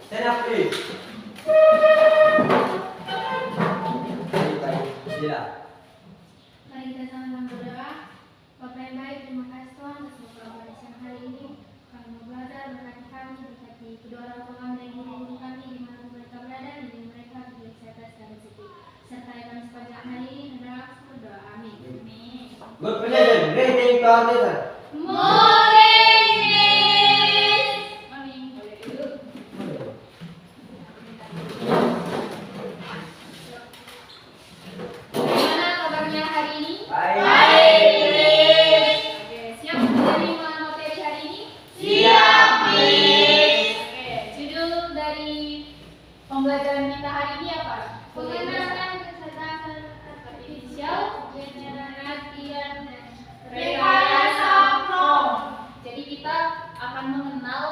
Stand up, please. Iya. Mari kita sama-sama berdoa. Bapak yang baik, terima kasih Tuhan atas beberapa siang hari ini. Kami mau belajar, berkati kami, berkati kedua orang tua kami dan guru-guru kami di mana mereka berada, di mereka beri kesehatan dan rezeki. Sertai kami sepanjang hari ini, adalah berdoa. Amin. Amin. Good position. Greeting to our teacher. Morning, Miss. Morning. Boleh duduk. Bagaimana kabarnya hari ini? Baik. Oke, siap menerima materi hari ini? Siap, Miss. Oke, judul dari pembelajaran kita hari ini apa? Pengenalan kecerdasan artifisial, generasi dan rekayasa prompt. Jadi kita akan mengenal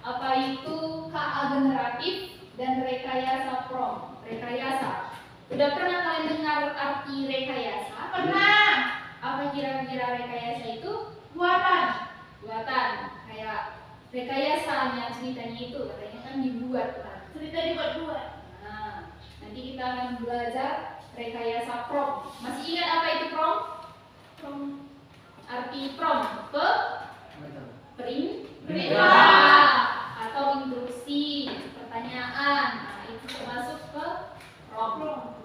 apa itu KA generatif dan rekayasa prompt. Rekayasa. Udah pernah kalian dengar arti rekayasa? Pernah. Apa kira-kira rekayasa itu? Buatan. Kayak rekayasanya ceritanya itu katanya kan dibuat kan. Cerita dibuat-buat. Nah, nanti kita akan belajar rekayasa prompt. Masih ingat apa itu prompt? Arti prompt perintah atau instruksi, pertanyaan. Nah, itu termasuk ke prompt.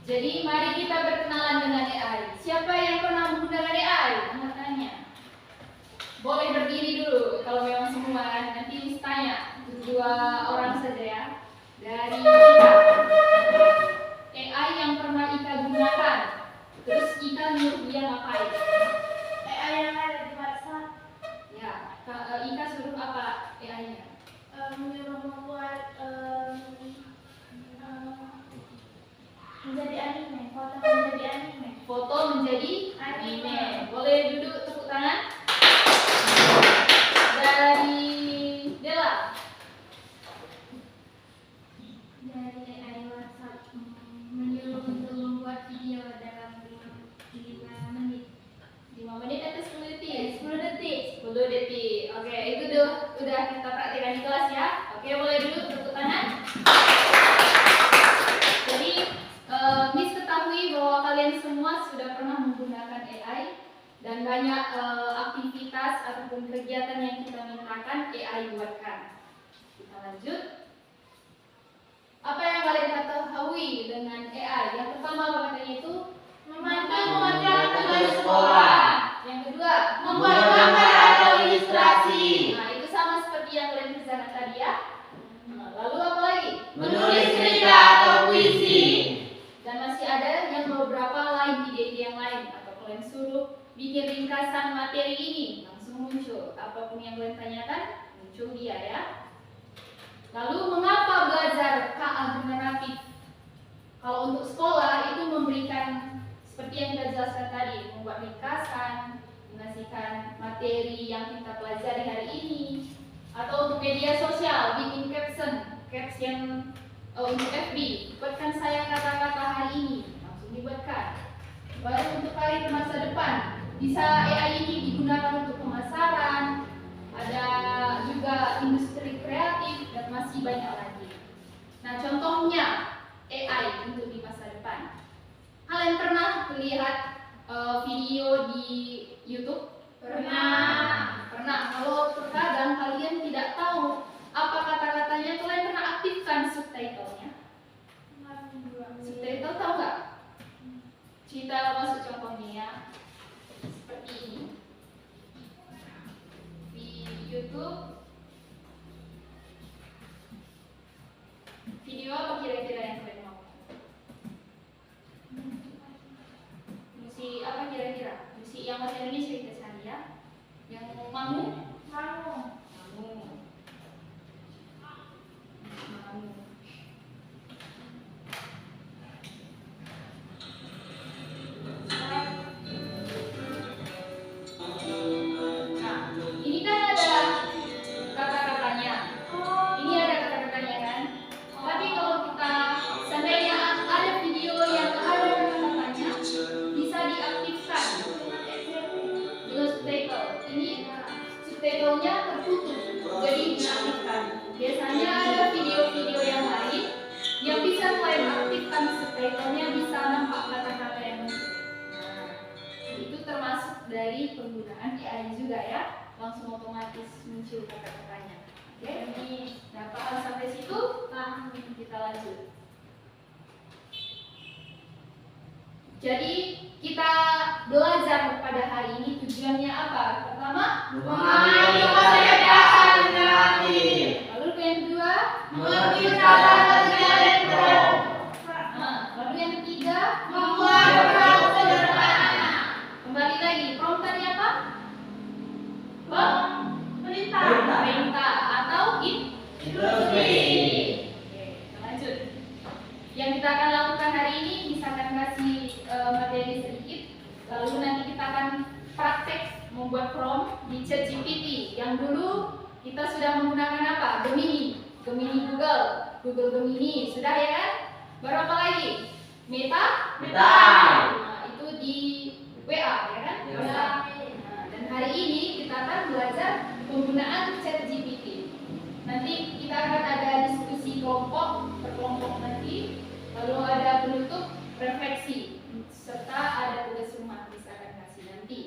Jadi mari kita berkenalan dengan AI. Siapa yang pernah menggunakan AI? Angkat tangannya. Boleh berdiri dulu kalau memang semua. Nanti Miss tanya 2 orang saja ya. Dari Ika. AI yang pernah Ika gunakan. Terus Ika nyuruh dia ngapain? AI yang ada di WhatsApp Ya, Ika suruh apa AI-nya? menyuruh membuat menjadi anime, foto menjadi anime. Foto menjadi anime. Boleh duduk tepuk tangan. Dari Dela. Dari AI WhatsApp menyuruh untuk membuat video dalam 5 menit. 5 menit atau 10 detik? 10 detik. 10 detik. Oke, itu udah kita praktikkan di kelas ya. Oke, boleh duduk tepuk tangan. Jadi, Miss ketahui bahwa kalian semua sudah pernah menggunakan AI dan banyak aktivitas ataupun kegiatan yang kita mintakan AI buatkan. Kita lanjut. Apa yang kalian ketahui dengan AI? Yang pertama apa katanya itu? Membantu mengerjakan tugas sekolah. Yang kedua, Membuat gambar atau ilustrasi. Nah, itu sama seperti yang kalian kerjakan tadi ya. Lalu apa lagi? Menulis cerita atau puisi. Dan masih ada yang beberapa lain ide-ide yang lain. Atau kalian suruh bikin ringkasan materi ini, langsung muncul. Apapun yang kalian tanyakan, muncul dia ya. Lalu mengapa belajar KA generatif? Kalau untuk sekolah itu memberikan seperti yang kita jelaskan tadi, membuat ringkasan, mengasihkan materi yang kita pelajari hari ini, atau untuk media sosial, bikin caption untuk FB, buatkan saya kata-kata hari ini, langsung dibuatkan. Baru untuk karir masa depan, bisa AI ini digunakan untuk pemasaran, ada juga industri kreatif dan masih banyak lagi. Nah, contohnya AI untuk di masa depan. Kalian pernah lihat video di YouTube? Pernah. Kalau terkadang kalian tidak tahu apa kata-katanya, kalian pernah aktifkan subtitlenya. Subtitle tahu nggak? Kita masuk contohnya ya. Seperti ini. Di YouTube. Video apa kira-kira yang kalian mau? Musik apa kira-kira? Musik yang bahasa Indonesia kita cari ya. Yang mangu? Mangu. juga ya, langsung otomatis muncul kata-katanya. Oke, nah paham sampai situ? Paham. Kita lanjut. Jadi kita belajar pada hari ini tujuannya apa? Pertama, Memahami konsep dasar generatif. lalu yang kedua, Mengerti cara kerja elektron. nah, lalu yang ketiga, Membuat prompt sederhana. kembali lagi, prompt tadi apa? Perintah. Perintah atau Instruksi. Oke, kita lanjut. Yang kita akan lakukan hari ini, misalkan kasih materi sedikit, lalu nanti kita akan praktek membuat prompt di ChatGPT. Yang dulu kita sudah menggunakan apa? Gemini Google Gemini, sudah ya kan? Baru apa lagi? Meta. Nah, itu di WA ya kan? Ya. Nah, dan hari ini kita akan belajar penggunaan ChatGPT. Nanti kita akan ada diskusi kelompok per kelompok nanti, lalu ada penutup refleksi serta ada tugas rumah bisa akan kasih nanti.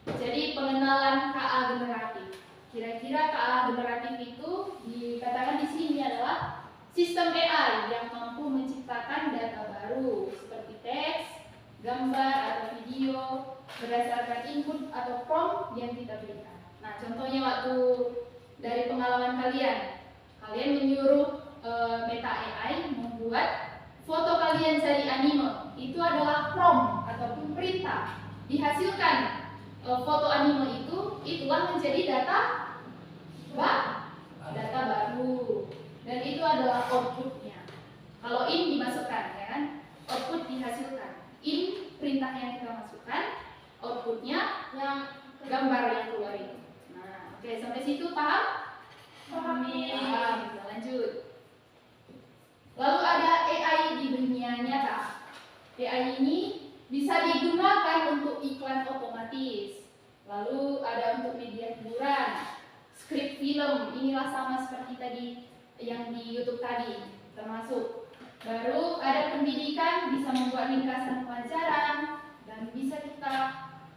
Jadi pengenalan KA generatif. Kira-kira KA generatif itu dikatakan di sini adalah sistem AI yang mampu menciptakan data baru seperti teks, gambar atau video berdasarkan input atau prompt yang kita berikan. Nah, contohnya waktu dari pengalaman kalian menyuruh Meta AI membuat foto kalian jadi anime. Itu adalah prompt ataupun perintah. Dihasilkan foto anime itulah menjadi data baru. Dan itu adalah outputnya. Kalau in dimasukkan ya kan, output dihasilkan. In perintah yang kita masukkan, outputnya yang gambar yang keluar itu. Nah, oke, sampai situ paham? Paham. Kita lanjut. Lalu ada AI di dunia nyata. AI ini bisa digunakan untuk iklan otomatis. Lalu ada untuk media hiburan, skrip film. Inilah sama seperti tadi yang di YouTube tadi, termasuk. Baru ada pendidikan, bisa membuat ringkasan pelajaran dan bisa kita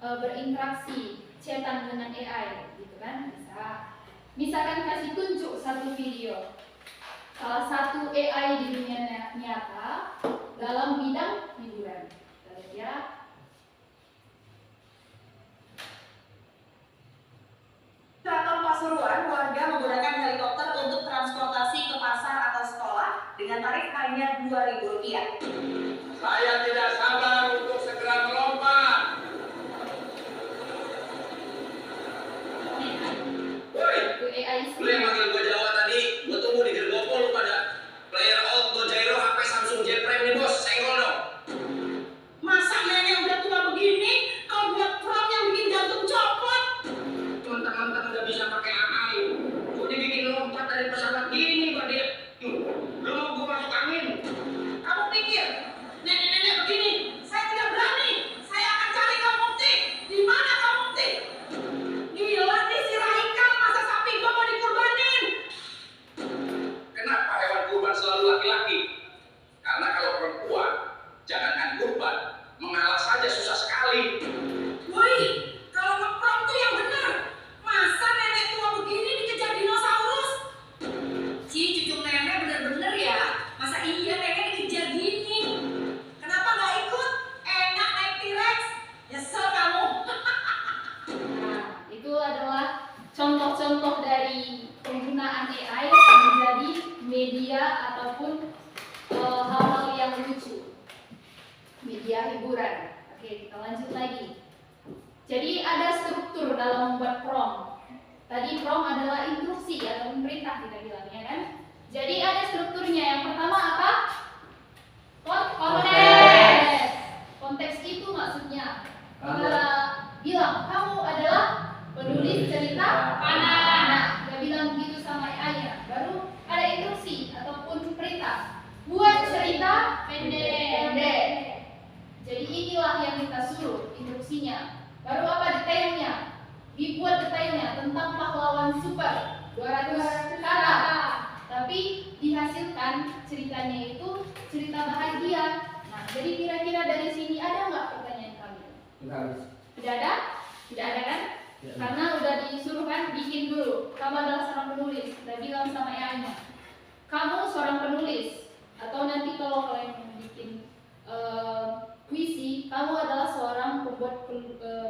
berinteraksi, chatan dengan AI, gitu kan? Bisa. Misalkan kasih tunjuk satu video, salah satu AI di dunia nyata dalam bidang hiburan. Kita lihat ya. Keraton Pasuruan, warga menggunakan helikopter untuk transportasi ke pasar atau sekolah dengan tarif hanya Rp2.000. Saya tidak sabar untuk segera melompat. Woi, Itu AI lu yang manggil gua Jawa tadi, gua tunggu di Gergopo lu pada player Alto Gyro HP Samsung J Prime nih bos, senggol dong. Masa nenek udah tua begini, kau buat prompt yang bikin jantung copot? Mentang-mentang udah bisa pakai AI, gua dibikin lompat dari pesawat gini, Pak dia. Lu mau gua masuk angin? Kamu pikir nenek-nenek begini, saya tidak berani. Saya akan cari kau bukti. Di mana kau bukti? Gila nih si Raikal, masa sapi gua mau dikurbanin? Kenapa hewan kurban selalu laki-laki? Karena kalau perempuan, jangankan kurban, mengalah saja susah sekali. Woi, kalau nge-prompt tuh yang bener. Masa nenek tua begini dikejar dinosaurus? Cucu nenek bener-bener ya. Masa iya nenek dikejar gini? Kenapa nggak ikut? Enak naik T-Rex. Nyesel kamu. Nah, itu adalah contoh-contoh dari penggunaan AI menjadi media ataupun hal-hal yang lucu, media hiburan. Oke, kita lanjut lagi. Jadi ada struktur dalam membuat prompt. Tadi prompt adalah instruksi atau perintah kita bilang ya kan. Jadi ada strukturnya. Yang pertama apa? Konteks. Konteks itu maksudnya kita bilang kamu adalah penulis cerita anak. Kita bilang begitu sama AI-nya. Baru ada instruksi ataupun perintah. Buat cerita pendek. Jadi inilah yang kita suruh instruksinya. Baru apa detailnya? Dibuat detailnya tentang pahlawan super 200 kata. Tapi dihasilkan ceritanya itu cerita bahagia. Nah, jadi kira-kira dari sini ada nggak pertanyaan kalian? Enggak habis. Tidak ada? Tidak ada kan? Karena udah disuruh kan bikin dulu. Kamu adalah seorang penulis. Udah bilang sama AI-nya. Kamu seorang penulis. Atau nanti kalau kalian bikin puisi, kamu adalah seorang pembuat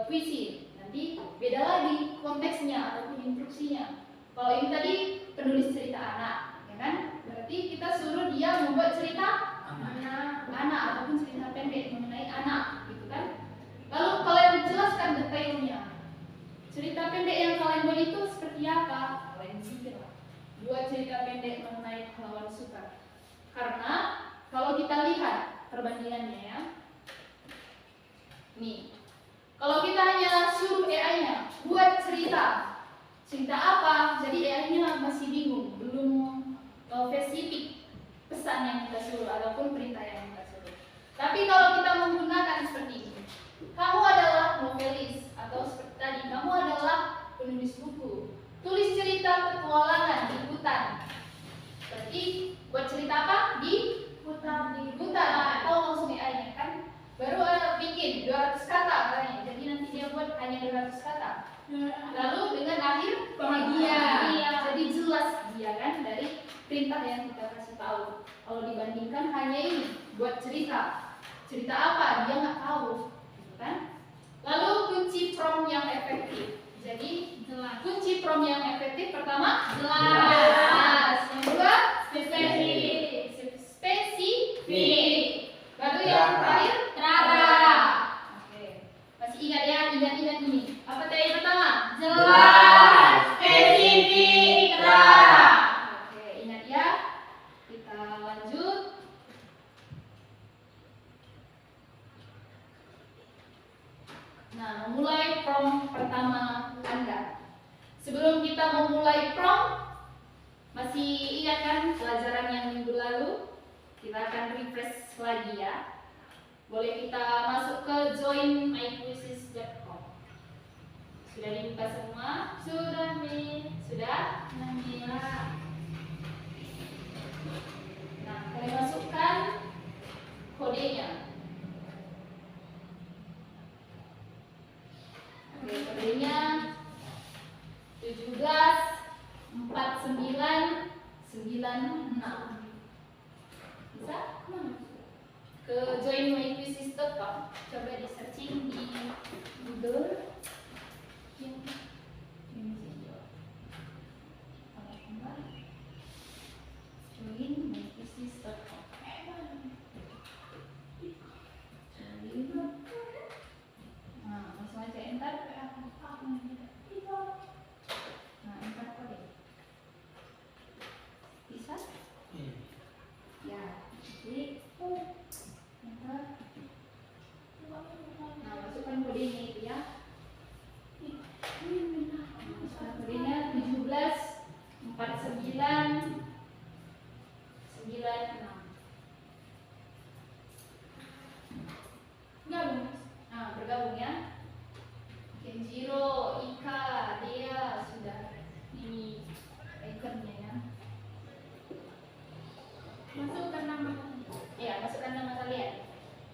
puisi. Nanti beda lagi konteksnya ataupun instruksinya. Kalau ini tadi penulis cerita anak, ya kan? Berarti kita suruh dia membuat cerita anak ataupun cerita pendek mengenai anak, gitu kan? Lalu kalian jelaskan detailnya. Cerita pendek yang kalian buat itu seperti apa? Kalian pikir lah. Buat cerita pendek mengenai pahlawan Soekarno. Karena kalau kita lihat perbandingannya ya, nih, kalau kita hanya suruh AI-nya buat cerita apa, jadi AI-nya masih bingung, belum spesifik pesan yang kita suruh ataupun perintah yang kita suruh. Tapi kalau kita menggunakan seperti ini, kamu adalah novelis atau seperti tadi, kamu adalah penulis buku, tulis cerita petualangan di hutan. Berarti buat cerita apa? Di hutan atau langsung AI-nya kan? Baru ada bikin 200 kata katanya, jadi nanti dia buat hanya 200 kata. Lalu dengan akhir bahagia, jadi jelas dia kan dari perintah yang kita kasih tahu. Kalau dibandingkan hanya ini buat cerita apa dia nggak tahu, gitu kan? Lalu kunci prompt yang efektif. Jadi kunci prompt yang efektif pertama jelas, yang kedua spesifik, baru yang terakhir terarah. Oke, masih ingat ya, ingat ini. Apa tadi pertama? Jelas, spesifik, terarah. Oke, ingat ya. Kita lanjut. Nah, memulai prompt pertama Anda. Sebelum kita memulai prompt, masih ingat kan pelajaran yang minggu lalu? Kita akan refresh lagi ya. Boleh kita masuk ke joinmyquizzes.com. Sudah dibuka semua? Sudah, Mi? Sudah? Nah, kalian masukkan kodenya. Oke, kodenya 174996. Bisa? Ke joinmyquizzes.com. Coba di searching di Google. joinmyquizzes.com. Nah, langsung aja enter. Nah, enter kode. Bisa? Ya, jadi enter. Nah, masukkan kodenya itu ya. Masukkan kodenya 174996. Gabung. Nah, bergabung ya. Kenjiro, Ika, Dea sudah ini ikonnya ya. Masukkan nama. Ya, masukkan nama kalian.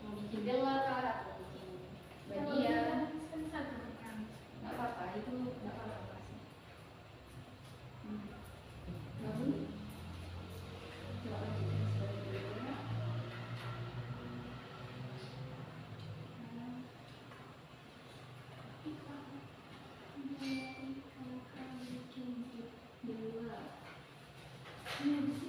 Mau bikin Dewa kah atau bikin Badia? Nggak apa-apa, itu nggak apa-apa. Gabung. Coba lanjutkan sebagai dia udah masuk. Masukkan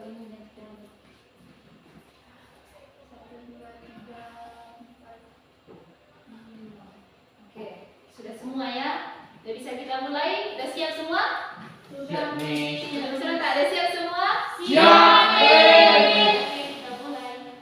ini dan 1, 2, 3, 4, 5. Oke, sudah semua ya. Sudah bisa kita mulai. Sudah siap semua? Siap, Mi. Sudah tak ada siap semua? Siap, Mi. Oke, kita mulai.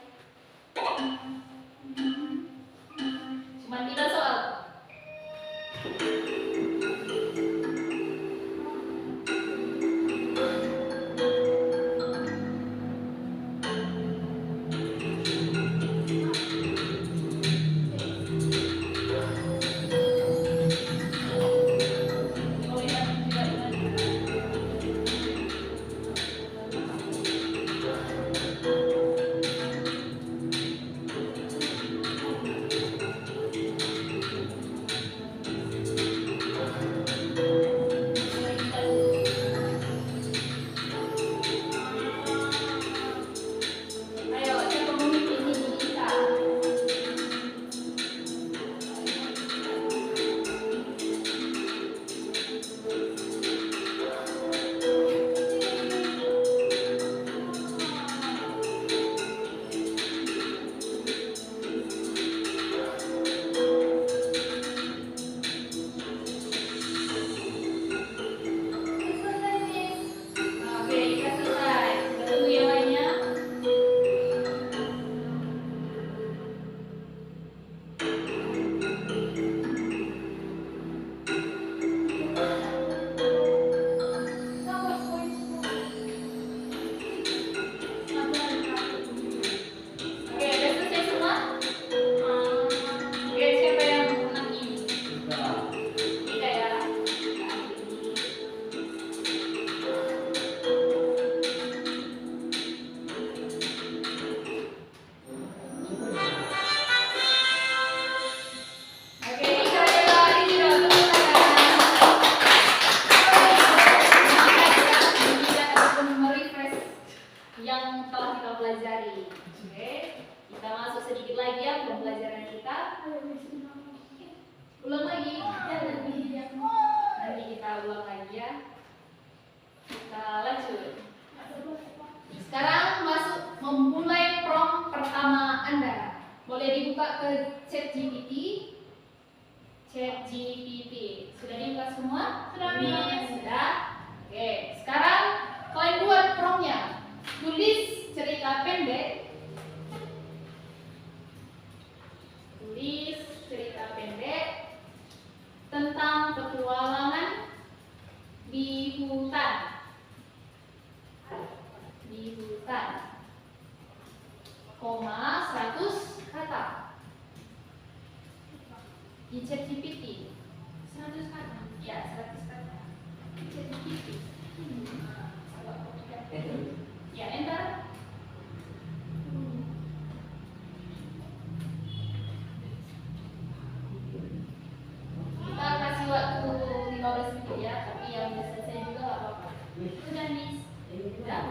yang telah kita pelajari. Oke, kita masuk sedikit lagi ya pembelajaran kita. Ulang lagi, nanti kita ulang lagi ya. Kita lanjut. Sekarang masuk memulai prompt pertama Anda. Boleh dibuka ke ChatGPT. ChatGPT. Sudah dibuka semua? Sudah, Miss. Sudah. Oke, sekarang kalian buat promptnya. Tulis cerita pendek. Tulis cerita pendek tentang petualangan di hutan. Di hutan. Koma 100 kata. Di ChatGPT. 100 kata. Ya, 100 kata. Di ChatGPT. Ya, enter. Kita kasih waktu 15 menit ya, tapi yang udah selesai juga gak apa-apa. Sudah, Miss. Sudah.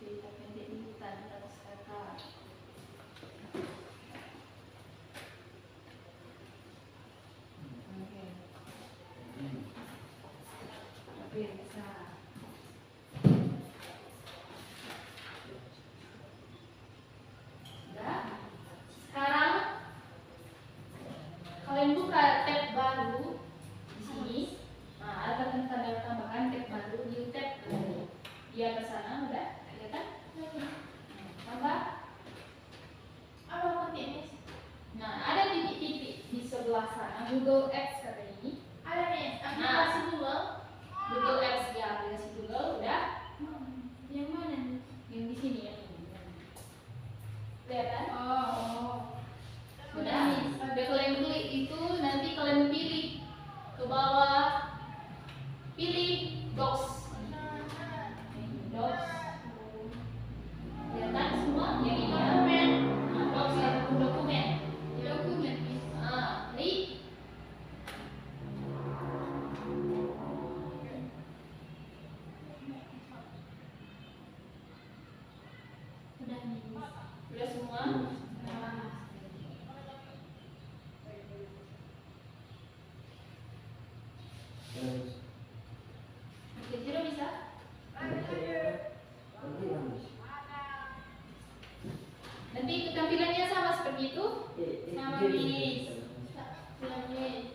Cerita pendek di hutan 100 kata. Oke. Oke, bisa. Sudah. Sekarang kalian buka tab baru di sini. Nah, ada tanda tambahan tab baru, new tab. Di atas sana udah kelihatan? Tambah. Apa konten, Miss? Nah, ada titik-titik di sebelah sana. Google Apps kata ini. Ada, Miss. Aplikasi Google. Google Apps ya, aplikasi Google udah. Yang mana, Miss? Yang di sini ya. Kelihatan? Oh. Udah, Miss. Udah kalian klik itu nanti kalian pilih ke bawah. Pilih docs. Docs. Kelihatan semua? Yang ini ya. Dokumen. Nah, docs ya, dokumen. Dokumen, Miss. Klik. Udah, Miss. Udah semua? Oke, Jiro bisa? Nanti tampilannya sama seperti itu? Sama, Miss. Sudah, Miss.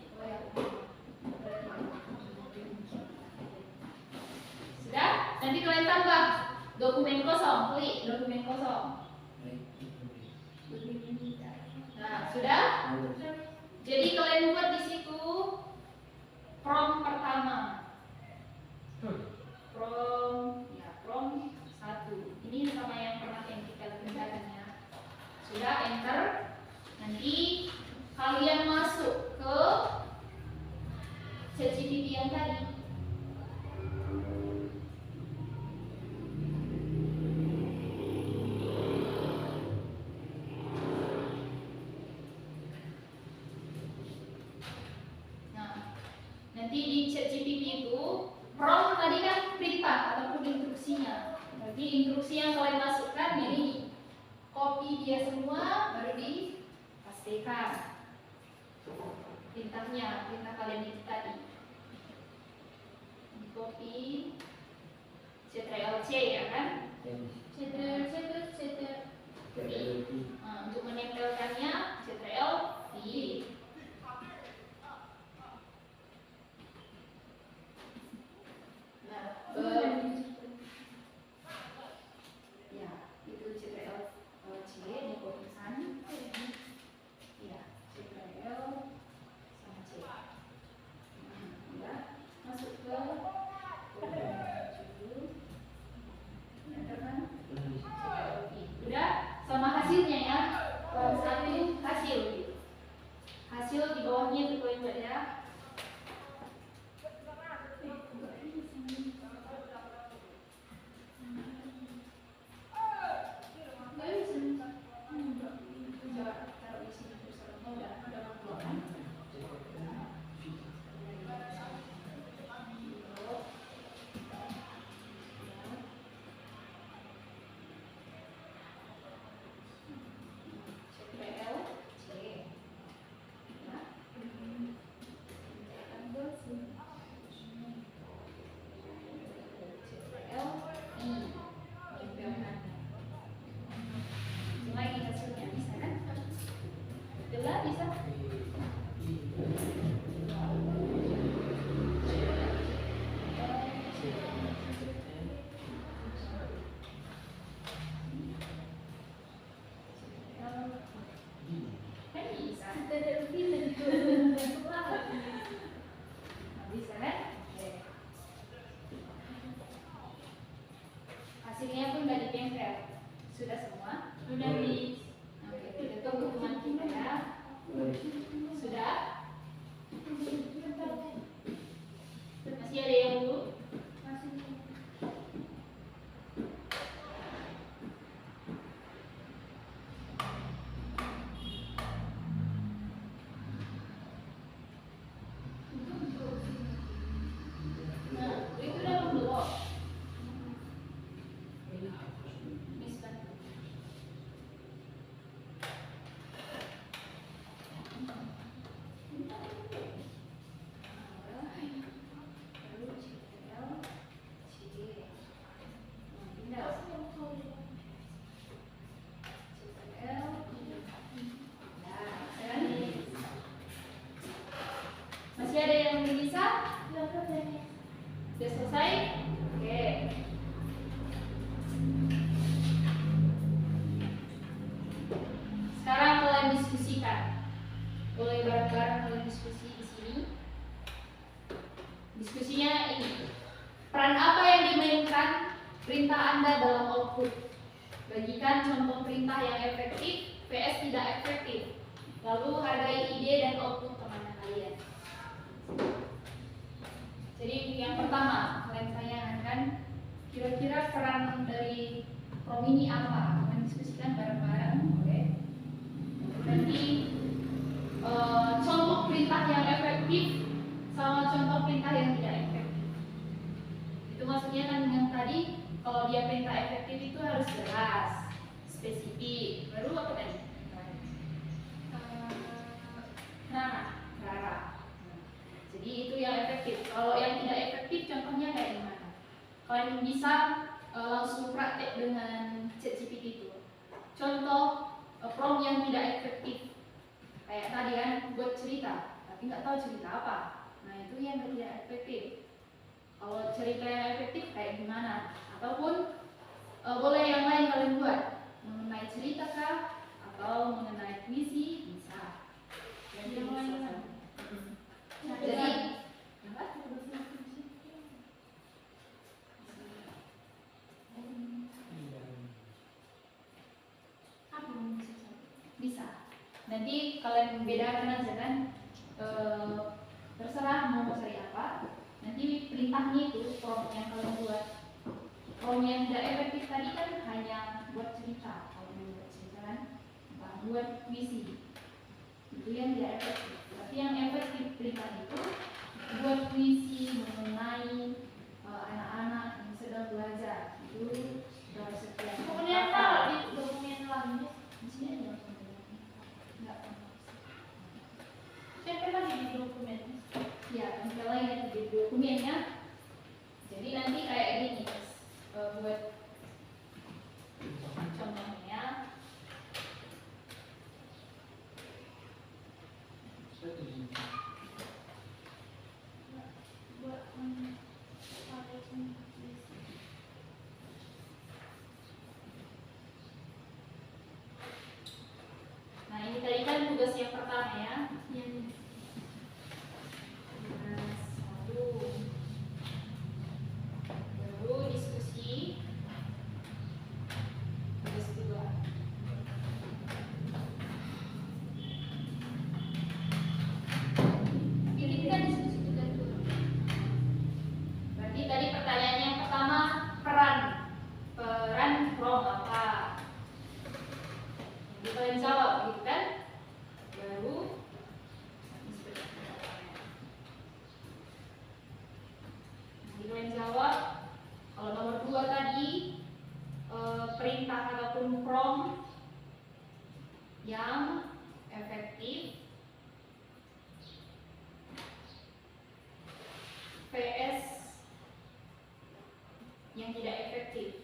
Sudah? Nanti kalian tambah dokumen kosong, klik dokumen kosong. Nah, sudah? Jadi kalian buat di situ prompt pertama. Prompt 1. Ini sama yang pernah yang kita kerjakan ya. Sudah, enter. Nanti kalian masuk ke ChatGPT yang tadi. Nanti di ChatGPT itu prompt tadi kan perintah ataupun instruksinya. Berarti instruksi yang kalian masukkan ini copy dia semua baru dipastikan perintah kalian itu tadi. Di copy Ctrl+C ya kan? Untuk menempelkannya Ctrl+V. Ya, itu Ctrl+C, di copy hasilnya ya. Kolom 1 hasil gitu. Hasil di bawahnya itu poin ya. Hasilnya pun nggak ditempel. Sudah semua? Sudah, Miss. Oke, kita tunggu teman kita ya. Sudah? Masih ada yang belum? Nah, itu udah belum? Miss bantu. Masih ada yang belum bisa? Sudah selesai? Oke. Sekarang kalian diskusikan. Boleh bareng-bareng kalian diskusi di sini. Diskusinya ini. Peran apa yang dimainkan perintah Anda dalam output? Bagikan contoh perintah yang efektif vs tidak efektif. Lalu hargai ide dan output teman kalian. Jadi yang pertama, kalian tanyakan kira-kira peran dari prom ini apa? Kalian diskusikan bareng-bareng, oke? Nanti contoh perintah yang efektif sama contoh perintah yang tidak efektif. Itu maksudnya kan dengan tadi, kalau dia perintah efektif itu harus jelas, spesifik. Baru apa tadi? Rara. Jadi itu yang efektif. Kalau yang tidak efektif, contohnya kayak gimana? Kalian bisa langsung praktek dengan ChatGPT itu. Contoh prompt yang tidak efektif, kayak tadi kan buat cerita, tapi nggak tahu cerita apa. Nah itu yang tidak efektif. Kalau cerita yang efektif kayak gimana? Ataupun boleh yang lain kalian buat mengenai cerita kah? Atau mengenai puisi bisa. Yang lain. Jadi apa? Bisa. Nanti kalian bedakan aja kan. Terserah mau cari apa. Nanti perintahnya itu prompt yang kalian buat. Prompt yang tidak efektif tadi kan hanya buat cerita. Kalau buat cerita kan, buat puisi. Itu yang tidak efektif. Tapi yang efektif perintah itu buat puisi mengenai anak-anak yang sedang belajar. Itu sudah sekian. Kemudian taruh di dokumen lainnya. Di sini ada enggak? Tempel lagi di dokumen. Ya, tempel lagi di dokumennya. Jadi nanti kayak gini, buat contohnya. yang efektif vs yang tidak efektif.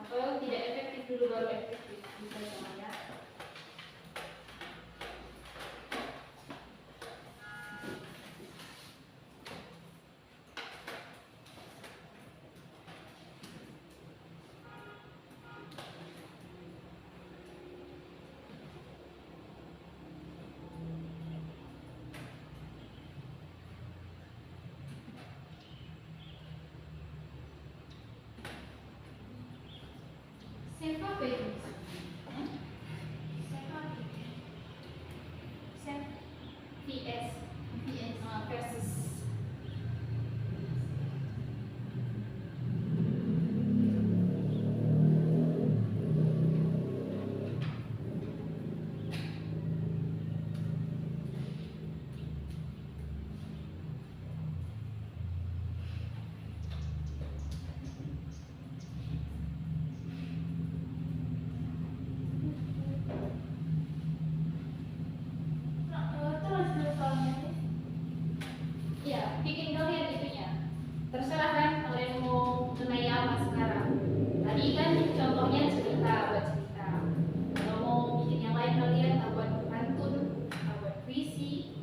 Atau tidak efektif dulu baru efektif, bisa semuanya. Save apa itu? Save VS versus ya, bikin kalian itunya. Terserah kan kalian mau mengenai apa sekarang. Tadi kan contohnya cerita, buat cerita. Kalau mau bikin yang lain kalian, atau buat pantun, atau buat puisi,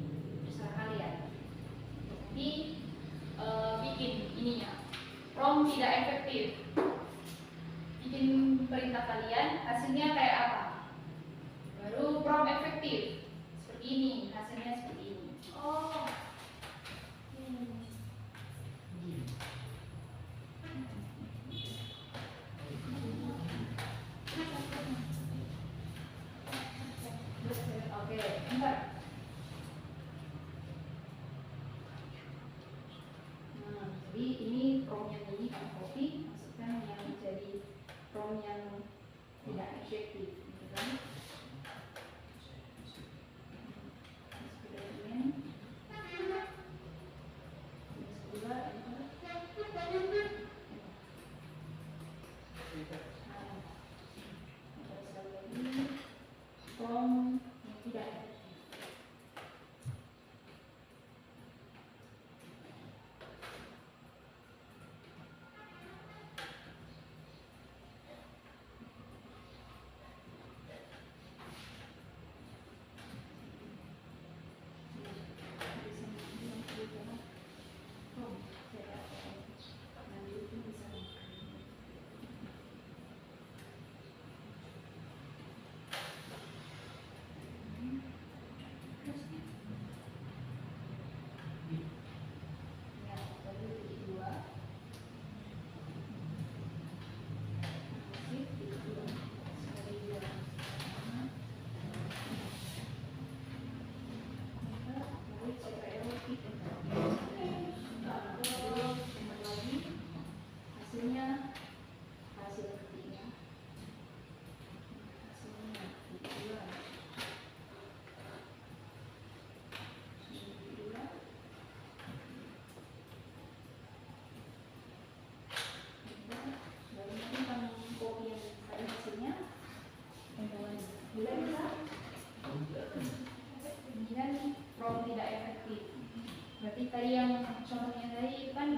terserah kalian. Jadi bikin ininya. Prompt tidak efektif. Bikin perintah kalian, hasilnya kayak apa? Baru prompt efektif. Seperti ini, hasilnya seperti ini. Oh. Oke, bentar. Nah, jadi ini prompt yang ini kan copy, masukkan yang menjadi prompt yang tidak efektif, gitu kan? Eksperimen. Kedua, enter. Prompt yang tidak efektif. Hasilnya hasil ketiga. Hasilnya kedua. Baru nanti kamu copy yang tadi hasilnya. Kemudian prompt tidak efektif. Berarti tadi yang contohnya tadi itu kan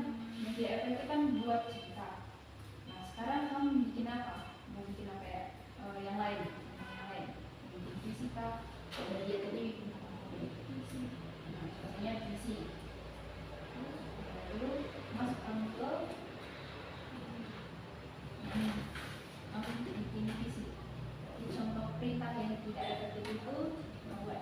yang tidak efektif kan buat cerita. Nah sekarang kamu bikin apa? Mau bikin apa ya? Yang lain, yang lain. Bikin fisika. Kalau dia tadi bikin apa? Nah contohnya visi. Lalu masukkan ke langsung bikin visi. Contoh perintah yang tidak efektif itu membuat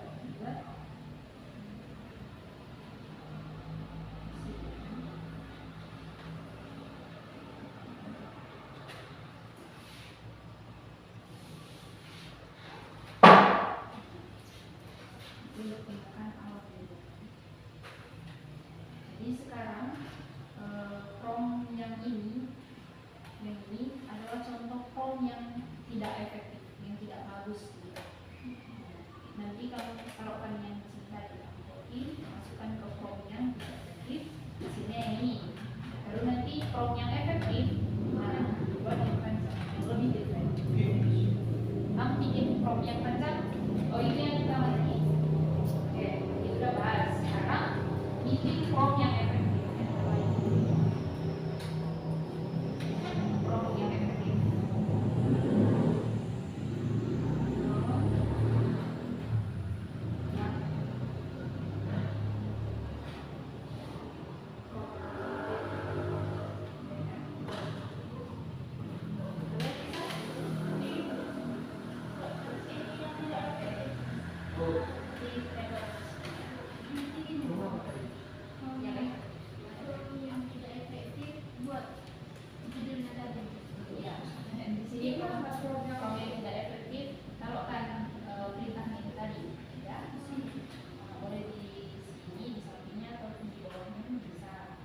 yang ini adalah contoh form yang tidak efektif, yang tidak bagus gitu. Nanti kalau taruhkan yang di sini tadi, copy, masukkan ke form yang tidak efektif, hasilnya yang ini. Lalu nanti form yang efektif, nah, buat lakukan yang lebih detail. Kamu bikin form yang panjang, oh itu yang kita lagi. Oke, itu udah bahas. Sekarang bikin form yang efektif. Form yang efektif. Yang tidak efektif buat judulnya tadi. Ya, di sini form yang tidak efektif, taruhkan perintahnya itu tadi, ya. Boleh di sini, di sampingnya atau di bawahnya pun bisa.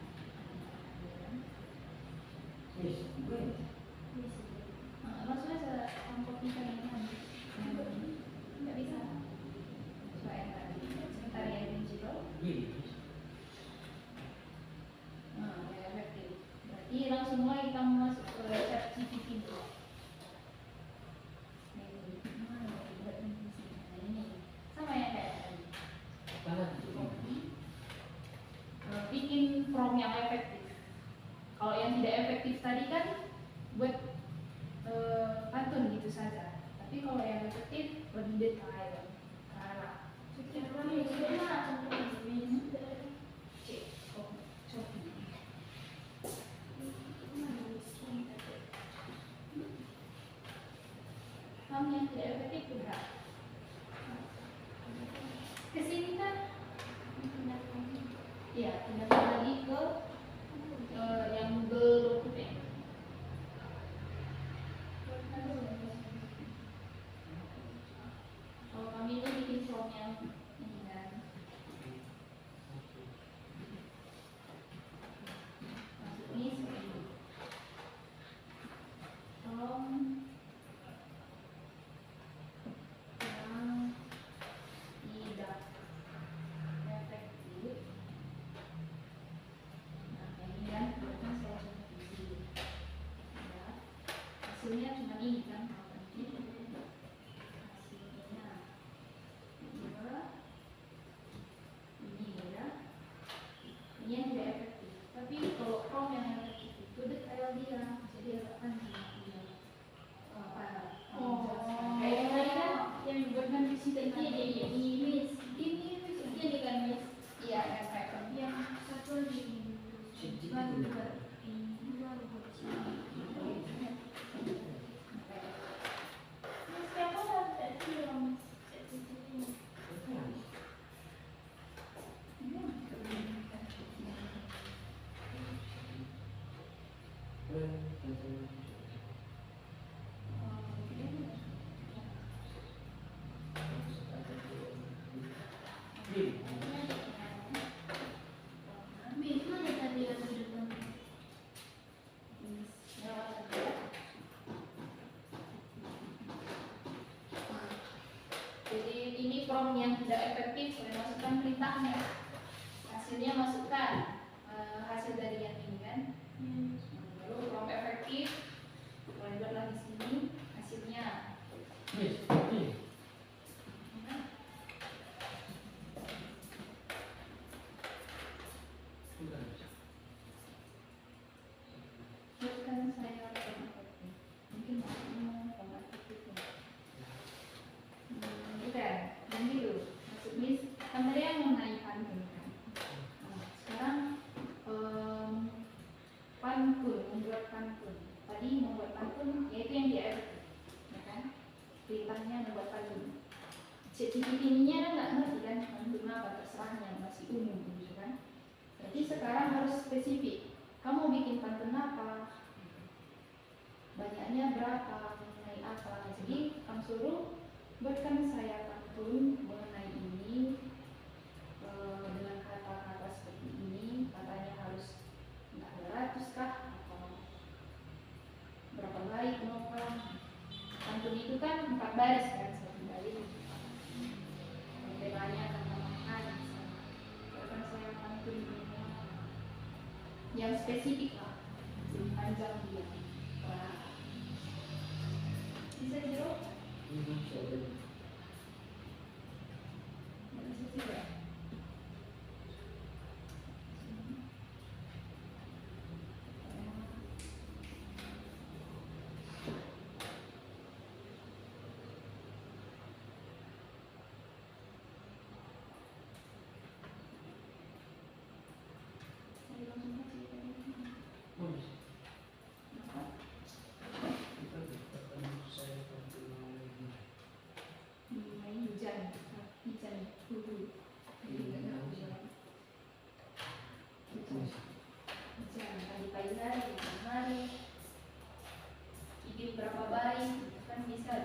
Langsung aja kopikan ini nanti. Nggak bisa. Coba yang tadi, sebentar ya principal. Nah, yang efektif. Berarti langsung mulai kamu masuk ke chat GPT dulu. Nah, ini sama yang kayak tadi. Copy. Bikin form yang efektif. Kalau yang tidak efektif tadi kan buat pantun gitu saja. Tapi kalau yang efektif lebih detail, arah. Sekarang ini contoh ini. Cek, copy. Kamu yang tidak efektif juga. Kesini kan? Iya, pindahkan lagi ke yang Google Document. Kalau kami itu bikin form yang ini kan. Masuk ini seperti ini. Form yang tidak efektif. Nah, ini kan berarti saya cuma di sini. Ya. Hasilnya cuma ini kan. Hasilnya ini ya. Ini yang tidak efektif. Tapi kalau form yang efektif itu detail dia, jadi agak panjang dia. Kayak yang tadi kan yang dibuatkan di situ ini kan Miss. Iya, yang kayak Yang satu lagi baru buat ini baru buat sini. Mas siapa sampai film ini? Mana tadi yang di depan? Jadi ini form yang tidak efektif, saya masukkan perintahnya. Hasilnya masukkan hasil dari yang ini kan. Lalu form efektif, boleh buatlah di sini hasilnya. Buatkan saya form efektif. Mungkin mau form efektif. Bukan, yang dulu. Maksud Miss, kan tadi yang mengenai pantun kan. Nah, sekarang pantun, membuat pantun. Tadi membuat pantun, yaitu yang dia efektif, ya kan? Perintahnya membuat pantun. ChatGPT ini nggak ngerti kan pantun apa, terserahnya masih umum gitu kan. Jadi sekarang harus spesifik. Kamu bikin pantun apa? Banyaknya berapa? Mengenai apa? Jadi kamu suruh buatkan saya pantun mengenai ini dengan kata-kata seperti ini, katanya harus 400 kah atau baris kan, satu baris. Temanya akan tambahkan, akan saya pantun yang spesifik lah, lebih panjang dia. Wah. Bisa jawab? Bisa tidak? Hidup berapa baik kan bisa.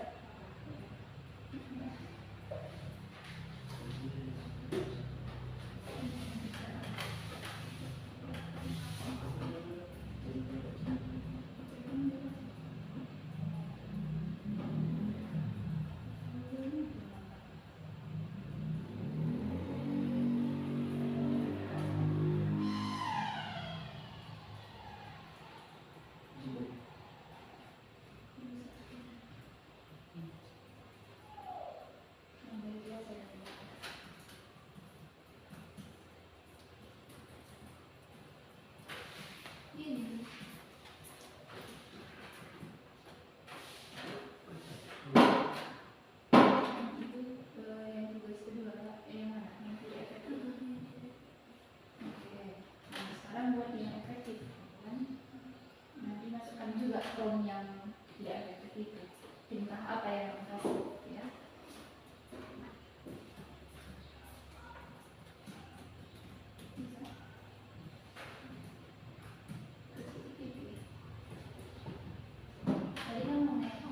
From yang tidak efektif itu perintah apa yang masuk ya. Tadi kan mau naik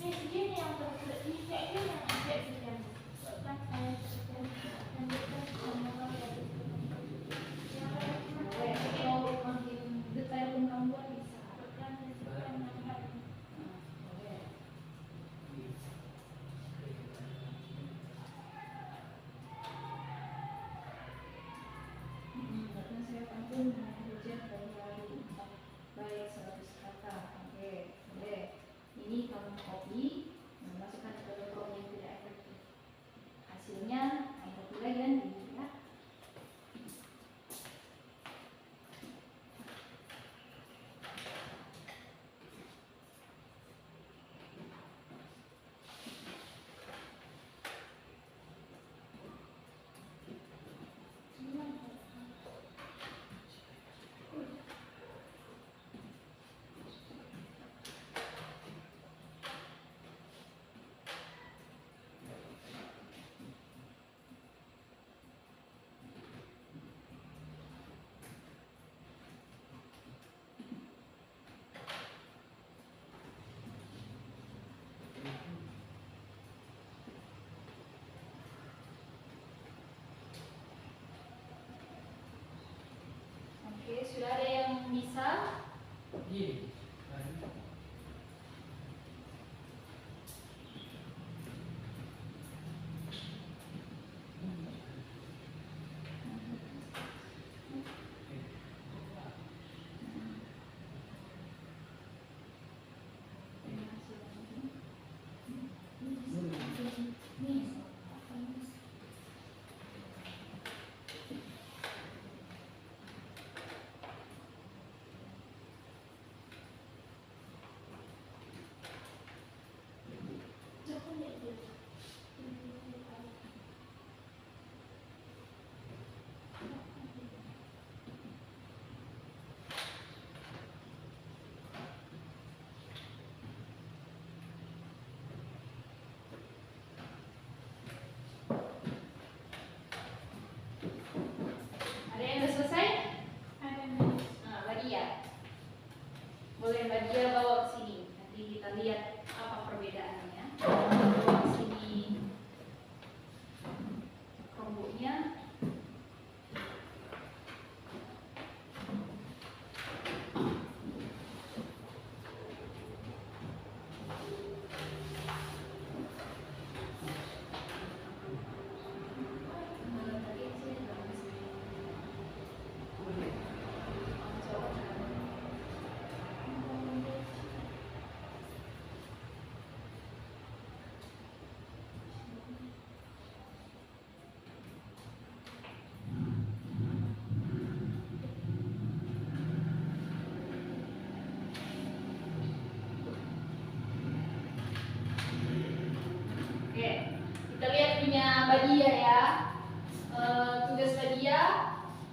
Ini yang terkait yang ada di dalam. Kan saya lanjutkan sama kalau makin detail pun kamu buat bisa. Bahkan saya pantun hujan dari baik 100 kata. Oke, ini kamu copy, masukkan ke prompt yang tidak efektif. Hasilnya kamu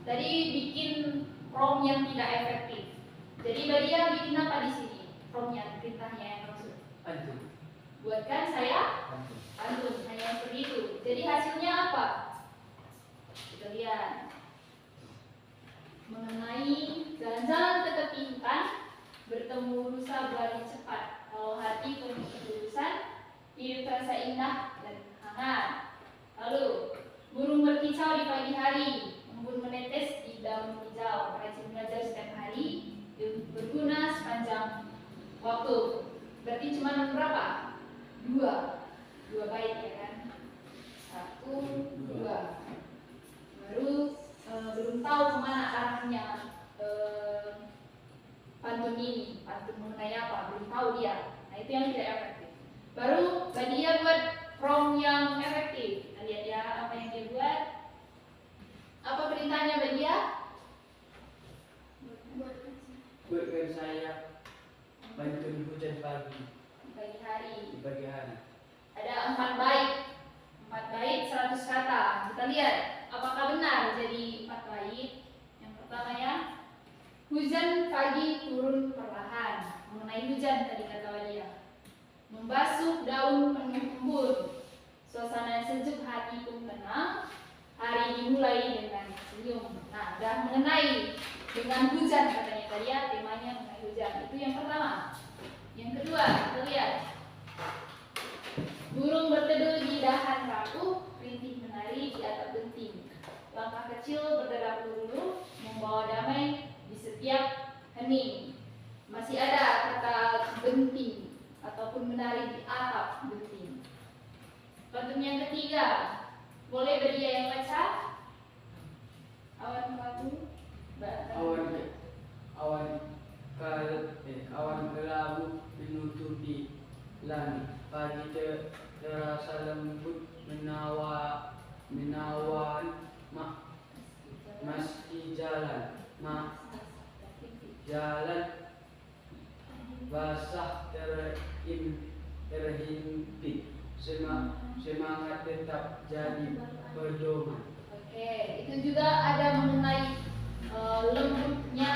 tadi bikin prom yang tidak efektif. Jadi Badia bikin apa di sini? Promnya, perintahnya yang maksud. Pantun. Buatkan saya Pantun. pantun, hanya seperti itu. Jadi hasilnya apa? Kita lihat. Mengenai jalan-jalan ke tepi hutan, bertemu rusa berlari cepat. Kalau hati penuh ketulusan, hidup terasa indah dan hangat. Lalu, burung berkicau di pagi hari, embun menetes di daun hijau. Rajin belajar setiap hari, berguna sepanjang waktu. Berarti cuma berapa? Dua bait ya kan? 1, 2. Baru belum tahu kemana arahnya pantun ini, pantun mengenai apa, belum tahu dia. Nah itu yang tidak efektif. Baru Badia buat prom yang efektif. Nah, lihat ya apa yang dia buat. Apa perintahnya Badia? Buatkan saya pantun hujan pagi Di pagi hari. di pagi hari. Ada 4 bait. 4 bait 100 kata. Kita lihat apakah benar jadi 4 bait. Yang pertama ya, hujan pagi turun perlahan. Mengenai hujan tadi kata Badia. Membasuh daun penuh embun. Suasana sejuk, hati pun tenang. Hari dimulai dengan senyum. Nah, udah mengenai dengan hujan katanya tadi ya, temanya mengenai hujan. Itu yang pertama. Yang kedua, kita lihat. Burung berteduh di dahan rapuh, rintih menari di atap genting. Langkah kecil berderap lulu, membawa damai di setiap hening. Masih ada kata genting ataupun menari di atap genting. Pantun yang ketiga, boleh Badia yang baca? Awan kelabu, awan kelabu menutupi langit. Pagi terasa lembut menawan meski jalan basah terhimpit. Semangat tetap jadi pedoman. Oke, itu juga ada mengenai lembutnya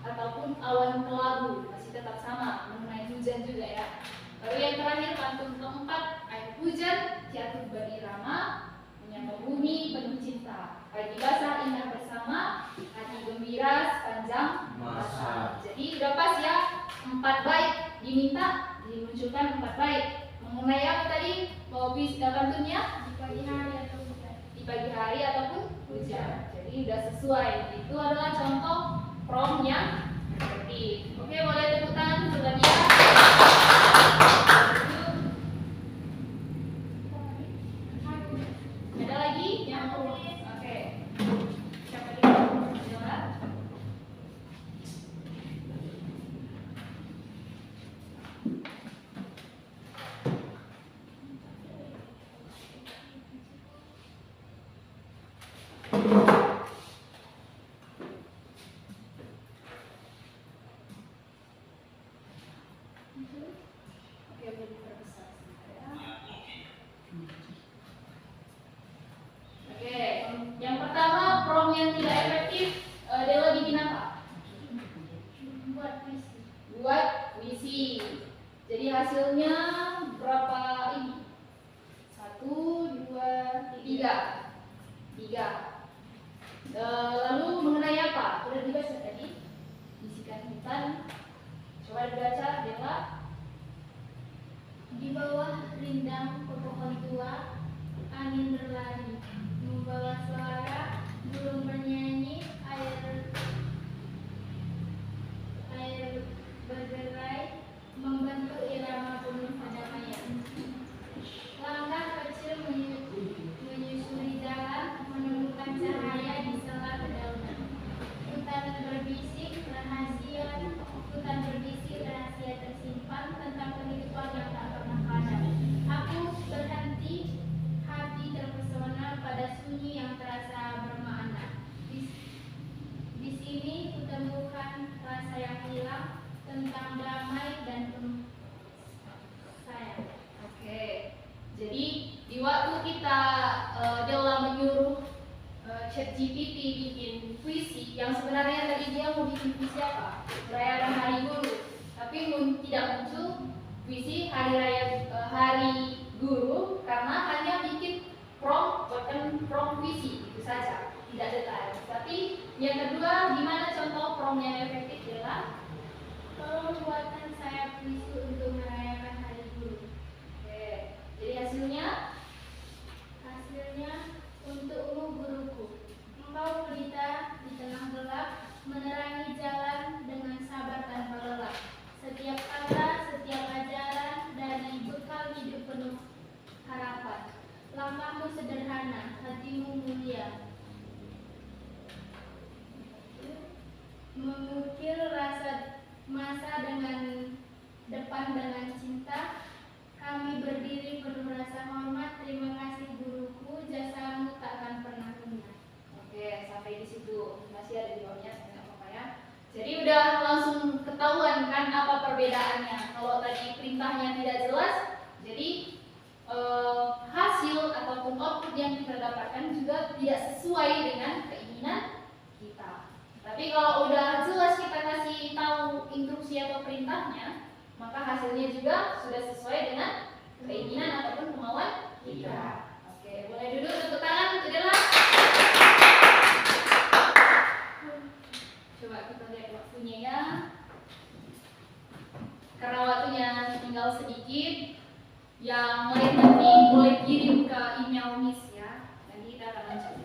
ataupun awan kelabu, masih tetap sama mengenai hujan juga ya. Lalu yang terakhir pantun keempat, air hujan jatuh berirama, menyapa bumi penuh cinta. Pagi basah indah bersama, hati gembira sepanjang masa. Jadi udah pas ya, 4 bait diminta dimunculkan 4 bait. Mengenai apa tadi? Mau bisa pantunnya? Di pagi hari atau hujan. Di pagi hari ataupun hujan. Jadi udah sesuai. Itu adalah contoh prom yang efektif. Oke, boleh tepuk tangan untuk Badia. Ada lagi yang mau? Oke. Siapa dulu? Jawab. Oke, boleh diperbesar sebentar ya. Oke, yang pertama prom yang tidak efektif, Dela bikin apa? Buat puisi. Buat puisi. Jadi hasilnya berapa ini? 1, 2, 3. 3. Lalu mengenai apa? Sudah dibaca tadi? Bisikan hutan. Coba dibaca, Dela. Di bawah rindang pohon tua, angin berlari, membawa suara burung bernyanyi, air bergerai, membentuk irama penuh kedamaian. Langkah kecil menyusuri jalan, menemukan cahaya di sela dedaunan. Hutan berbisik rahasia tersimpan tentang kehidupan yang tak pernah padam. Aku berhenti, hati terpesona pada sunyi yang terasa bermakna. Di sini kutemukan rasa yang hilang tentang damai dan penuh sayang. Oke. Jadi di waktu kita Dela menyuruh ChatGPT bikin puisi yang sebenarnya tadi dia mau bikin puisi apa? Merayakan Hari Guru, tapi tidak muncul puisi hari Guru karena hanya bikin prompt, bahkan prompt puisi itu saja, tidak detail. Tapi yang kedua, gimana contoh prompt yang efektif adalah Tolong buatkan saya puisi untuk merayakan Hari Guru. oke, jadi hasilnya Untukmu guruku, engkau pelita di tengah gelap, menerangi jalan dengan sabar tanpa lelah. Setiap kata, setiap ajaran dari bekal hidup penuh harapan. Langkahmu sederhana, hatimu mulia, mengukir rasa masa dengan depan dengan cinta. Kami berdiri penuh rasa hormat. Terima kasih guruku, jasamu takkan pernah lunas. oke, sampai di situ. Masih ada di bawahnya, saya nggak apa-apa ya. Jadi udah langsung ketahuan kan apa perbedaannya. Kalau tadi perintahnya tidak jelas, jadi hasil ataupun output yang kita dapatkan juga tidak sesuai dengan keinginan kita. Tapi kalau udah jelas kita kasih tahu instruksi atau perintahnya, maka hasilnya juga sudah sesuai dengan keinginan ataupun kemauan kita. Oke, boleh duduk, tepuk tangan, jadilah. Coba kita lihat waktunya ya. Karena waktunya tinggal sedikit, yang lain nanti boleh kirim ke email Miss ya. Nanti kita akan lanjut.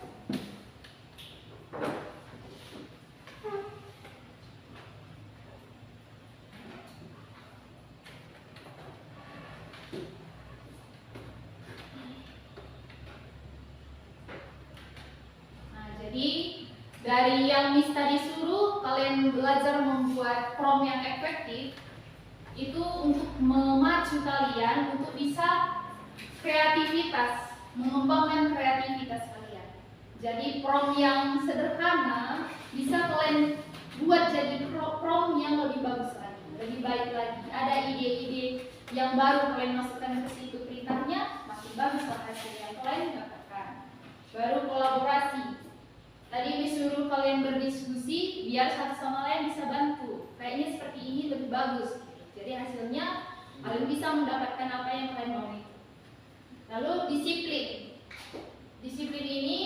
Jadi dari yang Miss tadi suruh kalian belajar membuat prompt yang efektif itu untuk memacu kalian untuk bisa kreativitas, mengembangkan kreativitas kalian. Jadi prompt yang sederhana bisa kalian buat jadi prompt yang lebih bagus lagi, lebih baik lagi. Ada ide-ide yang baru kalian masukkan ke situ perintahnya, makin bagus hasil yang kalian dapatkan. Baru kolaborasi. Tadi disuruh kalian berdiskusi biar satu sama lain bisa bantu. Kayaknya seperti ini lebih bagus. Jadi hasilnya kalian bisa mendapatkan apa yang kalian mau itu. Lalu disiplin. Disiplin ini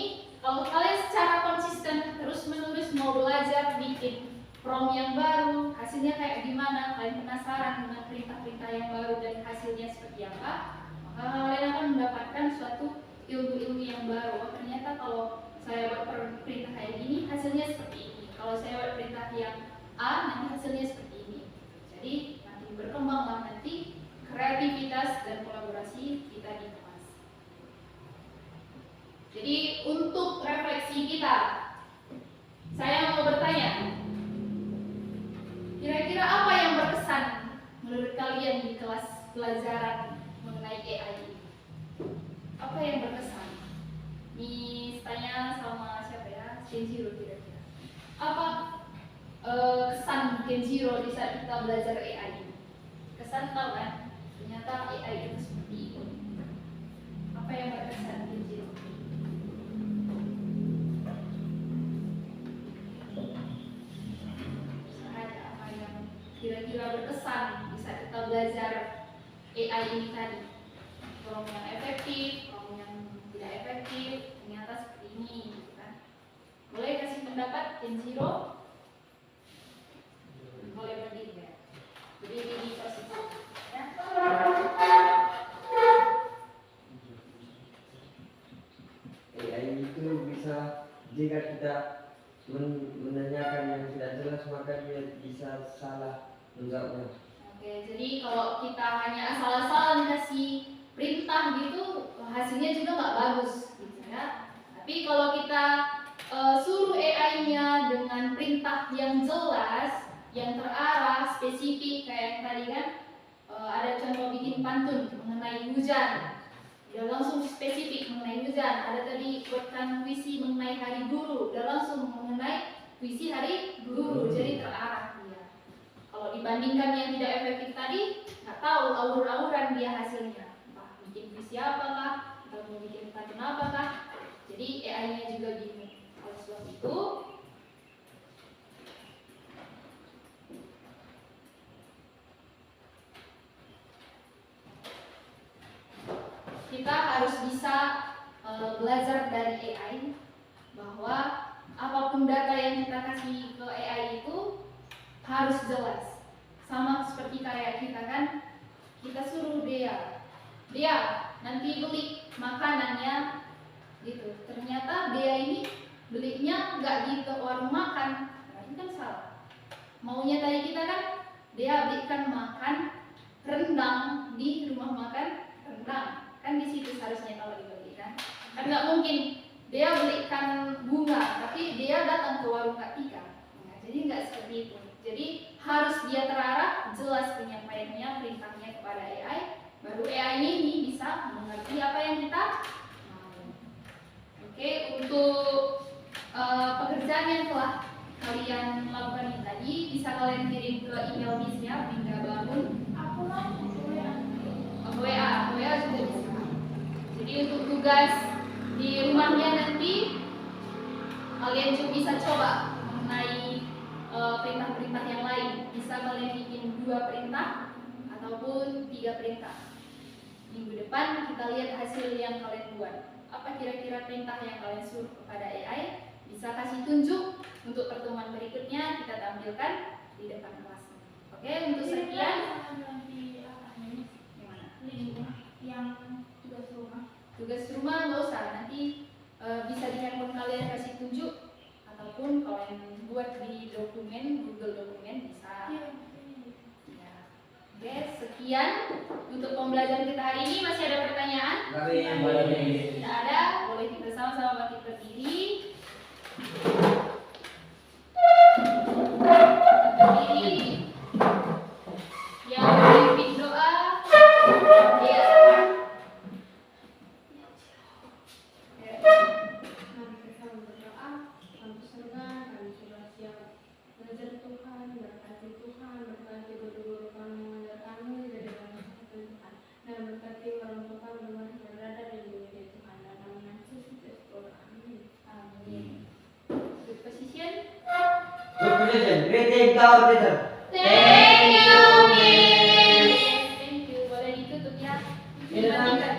kalau kalian secara konsisten terus menerus mau belajar bikin prompt yang baru, hasilnya kayak gimana? Kalian penasaran dengan perintah-perintah yang baru dan hasilnya seperti apa? Maka kalian akan mendapatkan suatu ilmu-ilmu yang baru. Oh, ternyata kalau saya buat perintah kayak gini, hasilnya seperti ini. Kalau saya buat perintah yang A, nanti hasilnya seperti ini. Jadi makin berkembanglah nanti kreativitas dan kolaborasi kita di kelas. Jadi untuk refleksi kita, saya mau bertanya, kira-kira apa yang berkesan menurut kalian di kelas pelajaran mengenai AI? Apa yang berkesan? Miss tanya sama siapa ya? Kenjiro kira-kira. Apa kesan Kenjiro di saat kita belajar AI ini? Kesan tahu kan? Ternyata AI itu seperti itu. Apa yang berkesan Kenjiro? Sahaja apa yang kira-kira berkesan di saat kita belajar AI ini tadi? Prompt yang efektif, prompt yang tidak efektif, ternyata seperti ini, gitu kan? Boleh kasih pendapat, Kenjiro? Boleh berdiri ya? Berdiri di posisi ya? AI itu bisa jika kita menanyakan yang tidak jelas maka dia bisa salah menjawabnya. Oke, jadi kalau kita hanya asal-asalan kasih perintah gitu, hasilnya juga nggak bagus, gitu ya. Tapi kalau kita suruh AI-nya dengan perintah yang jelas, yang terarah, spesifik, kayak yang tadi kan ada contoh bikin pantun mengenai hujan, udah langsung spesifik mengenai hujan. Ada tadi buatkan puisi mengenai Hari Guru, udah langsung mengenai puisi Hari Guru, jadi terarah dia. Kalau dibandingkan yang tidak efektif tadi, nggak tahu awur-awuran dia hasilnya. Bikin puisi apakah, atau mau bikin pantun apakah. Jadi AI-nya juga gini. sebab itu kita harus bisa belajar dari AI bahwa apapun data yang kita kasih ke AI itu harus jelas. Sama seperti kayak kita kan, kita suruh dia nanti beli makanannya gitu. Ternyata dia ini belinya nggak di warung makan, berarti kan salah. Maunya tadi kita kan dia belikan makan rendang di rumah makan rendang, kan di situ seharusnya kalau dibelikan. Kan nggak mungkin dia belikan bunga tapi dia datang ke warung Kak Tika. Nah, jadi nggak seperti itu. Jadi harus dia terarah, jelas penyampaiannya, perintahnya kepada AI, baru AI ini bisa mengerti apa yang kita mau. Oke, untuk pekerjaan yang telah kalian lakukan ini tadi bisa kalian kirim ke email Miss-nya, Bingga Bangun. Aku mau WA juga bisa. Jadi untuk tugas di rumahnya nanti kalian juga bisa coba mengenai perintah-perintah yang lain. Bisa kalian bikin 2 perintah ataupun 3 perintah. Minggu depan kita lihat hasil yang kalian buat. Apa kira-kira perintah yang kalian suruh kepada AI? Bisa kasih tunjuk untuk pertemuan berikutnya kita tampilkan di depan kelas. Oke, untuk sekian. yang tugas rumah. Tugas rumah nggak usah, nanti bisa di handphone kalian kasih tunjuk ataupun kalian buat di dokumen, Google dokumen bisa. Ya. Oke, sekian untuk pembelajaran kita hari ini. Masih ada pertanyaan? Tidak ada, boleh kita sama-sama bangkit berdiri. Berdiri. Yang memimpin doa, ya. Mari kita berdoa. Bapa surga, kami sudah siap belajar Tuhan, berkati Tuhan, berkati guru-guru kami mengajar kami dari dalam Tuhan, dan berkati orang tua kami yang berada di dunia Tuhan, dan nama Yesus Kristus. Amin. Amin. Good position. Great job, teacher. Thank you, Miss. Thank you. Boleh ditutup ya. Ingat.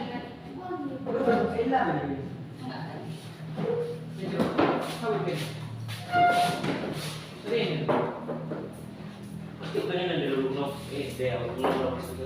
Pasti pengen ada dulu, no? Dia, aku belum masuk ke